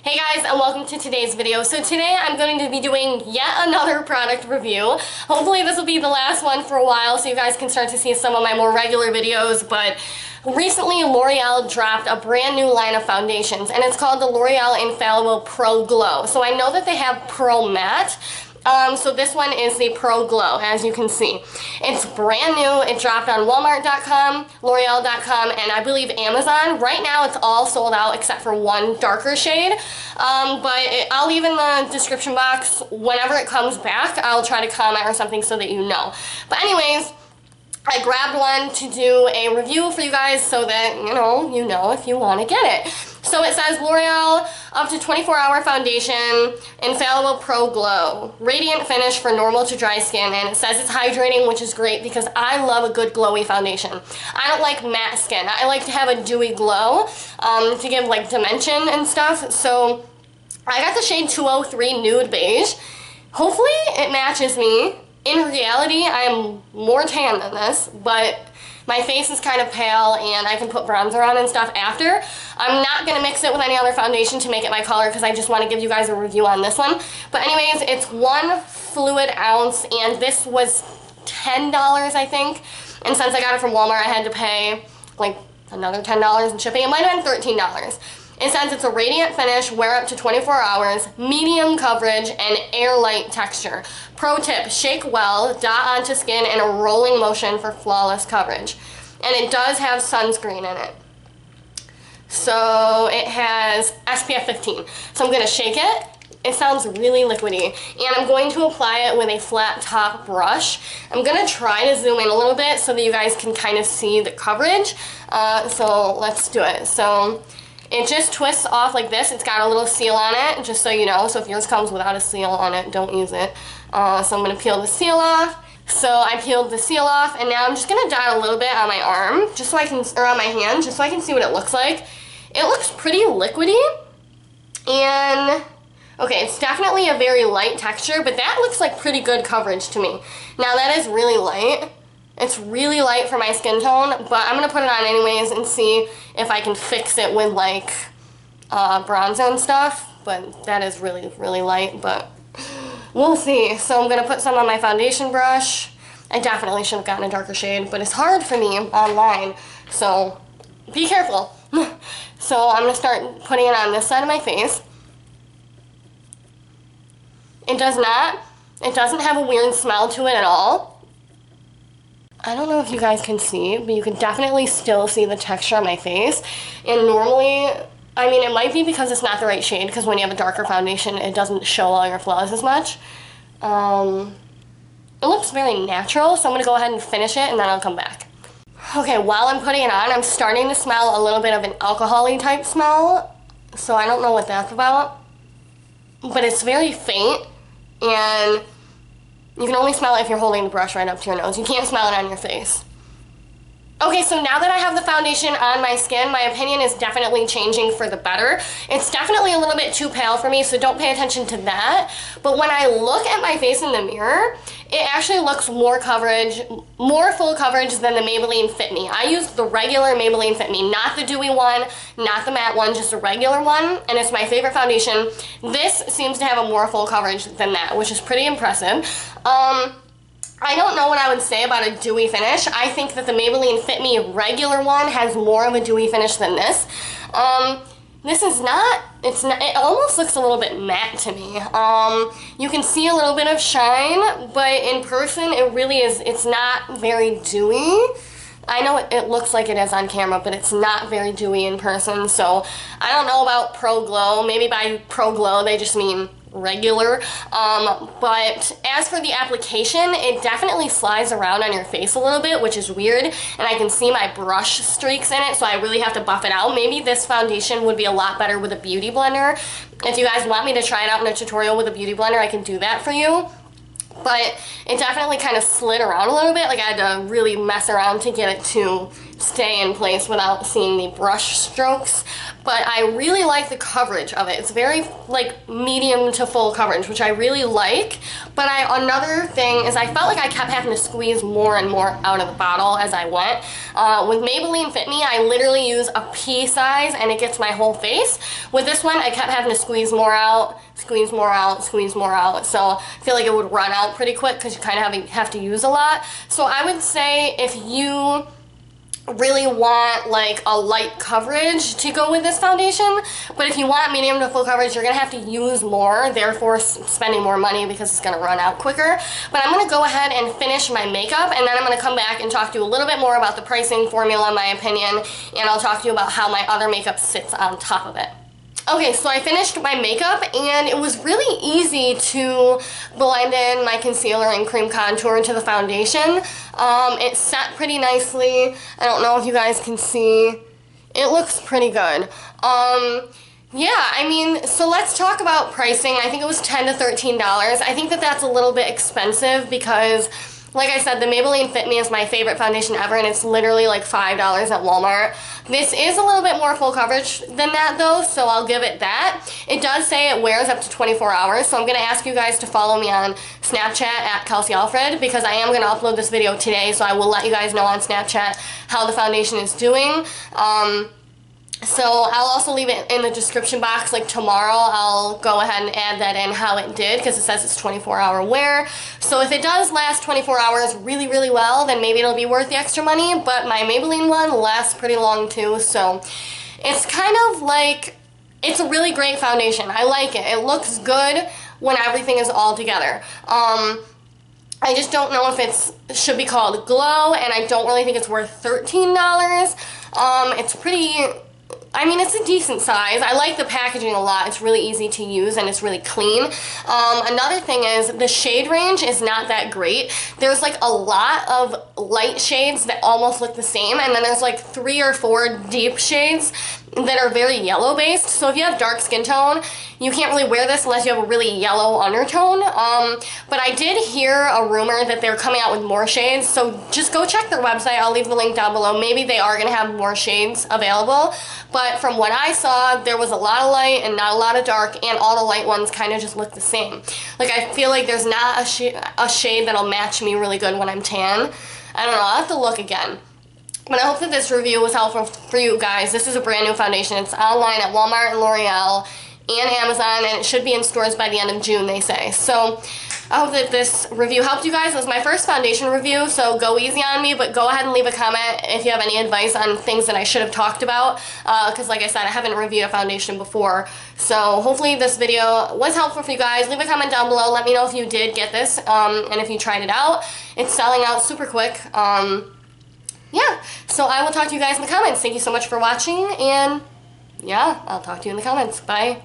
Hey guys, and welcome to today's video. So today I'm going to be doing yet another product review. Hopefully this will be the last one for a while so you guys can start to see some of my more regular videos, but recently L'Oreal dropped a brand new line of foundations and it's called the Loreal Infallible Pro Glow. So I know that they have Pro Matte. So this one is the Pro Glow, as you can see. It's brand new. It dropped on Walmart.com, L'Oreal.com, and I believe Amazon. Right now it's all sold out except for one darker shade. I'll leave in the description box whenever it comes back. I'll try to comment or something so that you know. But anyways, I grabbed one to do a review for you guys so that, you know if you want to get it. So it says L'Oreal up to 24-hour foundation, Infallible Pro Glow, radiant finish for normal to dry skin, and it says it's hydrating, which is great because I love a good glowy foundation. I don't like matte skin. I like to have a dewy glow to give like dimension and stuff. So I got the shade 203 Nude Beige. Hopefully it matches me. In reality, I am more tan than this, but my face is kind of pale and I can put bronzer on and stuff after. I'm not going to mix it with any other foundation to make it my color because I just want to give you guys a review on this one. But anyways, it's 1 fluid ounce and this was $10, I think. And since I got it from Walmart, I had to pay like another $10 in shipping. It might have been $13. It says it's a radiant finish, wear up to 24 hours, medium coverage, and air-light texture. Pro tip, shake well, dot onto skin in a rolling motion for flawless coverage. And it does have sunscreen in it. So it has SPF 15. So I'm going to shake it. It sounds really liquidy. And I'm going to apply it with a flat top brush. I'm going to try to zoom in a little bit so that you guys can kind of see the coverage. So let's do it. So it just twists off like this. It's got a little seal on it, just so you know. So if yours comes without a seal on it, don't use it. So I'm going to peel the seal off. So I peeled the seal off, and now I'm just going to dot a little bit on my arm, just so I can, or on my hand, just so I can see what it looks like. It looks pretty liquidy, and okay, it's definitely a very light texture, but that looks like pretty good coverage to me. Now that is really light. It's really light for my skin tone, but I'm going to put it on anyways and see if I can fix it with like bronzer and stuff, but that is really, really light, but we'll see. So I'm going to put some on my foundation brush. I definitely should have gotten a darker shade, but it's hard for me online, so be careful. So I'm going to start putting it on this side of my face. It doesn't have a weird smell to it at all. I don't know if you guys can see, but you can definitely still see the texture on my face. And normally, I mean, it might be because it's not the right shade, because when you have a darker foundation, it doesn't show all your flaws as much. It looks very natural, so I'm going to go ahead and finish it, and then I'll come back. Okay, while I'm putting it on, I'm starting to smell a little bit of an alcohol-y type smell, so I don't know what that's about. But it's very faint, and you can only smell it if you're holding the brush right up to your nose. You can't smell it on your face. Okay, so now that I have the foundation on my skin, my opinion is definitely changing for the better. It's definitely a little bit too pale for me, so don't pay attention to that. But when I look at my face in the mirror, it actually looks more coverage, more full coverage than the Maybelline Fit Me. I used the regular Maybelline Fit Me, not the dewy one, not the matte one, just a regular one, and it's my favorite foundation. This seems to have a more full coverage than that, which is pretty impressive. I don't know what I would say about a dewy finish. I think that the Maybelline Fit Me regular one has more of a dewy finish than this. This is not, it almost looks a little bit matte to me. You can see a little bit of shine, but in person it really is, it's not very dewy. I know it looks like it is on camera, but it's not very dewy in person, so I don't know about Pro Glow. Maybe by Pro Glow they just mean regular, but as for the application, it definitely slides around on your face a little bit, which is weird, and I can see my brush streaks in it, so I really have to buff it out. Maybe this foundation would be a lot better with a beauty blender. If you guys want me to try it out in a tutorial with a beauty blender, I can do that for you. but it definitely kind of slid around a little bit. Like I had to really mess around to get it to stay in place without seeing the brush strokes. But I really like the coverage of it. It's very like medium to full coverage, which I really like. But another thing is I felt like I kept having to squeeze more and more out of the bottle as I went. With Maybelline Fit Me, I literally use a pea size and it gets my whole face. With this one, I kept having to squeeze more out, squeeze more out, squeeze more out. So I feel like it would run out pretty quick because you kind of have to use a lot. So I would say if you really want like a light coverage to go with this foundation, but if you want medium to full coverage, you're gonna have to use more, therefore spending more money because it's gonna run out quicker. But I'm gonna go ahead and finish my makeup, and then I'm gonna come back and talk to you a little bit more about the pricing formula, my opinion, and I'll talk to you about how my other makeup sits on top of it. Okay, so I finished my makeup, and it was really easy to blend in my concealer and cream contour into the foundation. It set pretty nicely. I don't know if you guys can see. It looks pretty good. Yeah, I mean, so let's talk about pricing. I think it was $10 to $13. I think that that's a little bit expensive because, like I said, the Maybelline Fit Me is my favorite foundation ever, and it's literally like $5 at Walmart. This is a little bit more full coverage than that though, so I'll give it that. It does say it wears up to 24 hours, so I'm going to ask you guys to follow me on Snapchat at Kelsey Alfred, because I am going to upload this video today, so I will let you guys know on Snapchat how the foundation is doing. So I'll also leave it in the description box. Like tomorrow I'll go ahead and add that in how it did, because it says it's 24-hour wear. So if it does last 24 hours really, really well, then maybe it'll be worth the extra money. But my Maybelline one lasts pretty long too. So it's kind of like, it's a really great foundation. I like it. It looks good when everything is all together. I just don't know if it should be called Glow, and I don't really think it's worth $13. It's pretty, I mean, it's a decent size. I like the packaging a lot. It's really easy to use and it's really clean. Another thing is the shade range is not that great. There's like a lot of light shades that almost look the same, and then there's like 3 or 4 deep shades that are very yellow based. So if you have dark skin tone, you can't really wear this unless you have a really yellow undertone. But I did hear a rumor that they're coming out with more shades, so just go check their website. I'll leave the link down below. Maybe they are going to have more shades available, but from what I saw, there was a lot of light and not a lot of dark, and all the light ones kind of just look the same. Like, I feel like there's not a shade that'll match me really good when I'm tan. I don't know, I'll have to look again. But I hope that this review was helpful for you guys. This is a brand new foundation. It's online at Walmart and L'Oreal and Amazon, and it should be in stores by the end of June, they say. So I hope that this review helped you guys. It was my first foundation review, so go easy on me, but go ahead and leave a comment if you have any advice on things that I should have talked about, because like I said, I haven't reviewed a foundation before. So hopefully this video was helpful for you guys. Leave a comment down below. Let me know if you did get this, and if you tried it out. It's selling out super quick. Yeah, so I will talk to you guys in the comments. Thank you so much for watching, and yeah, I'll talk to you in the comments. Bye.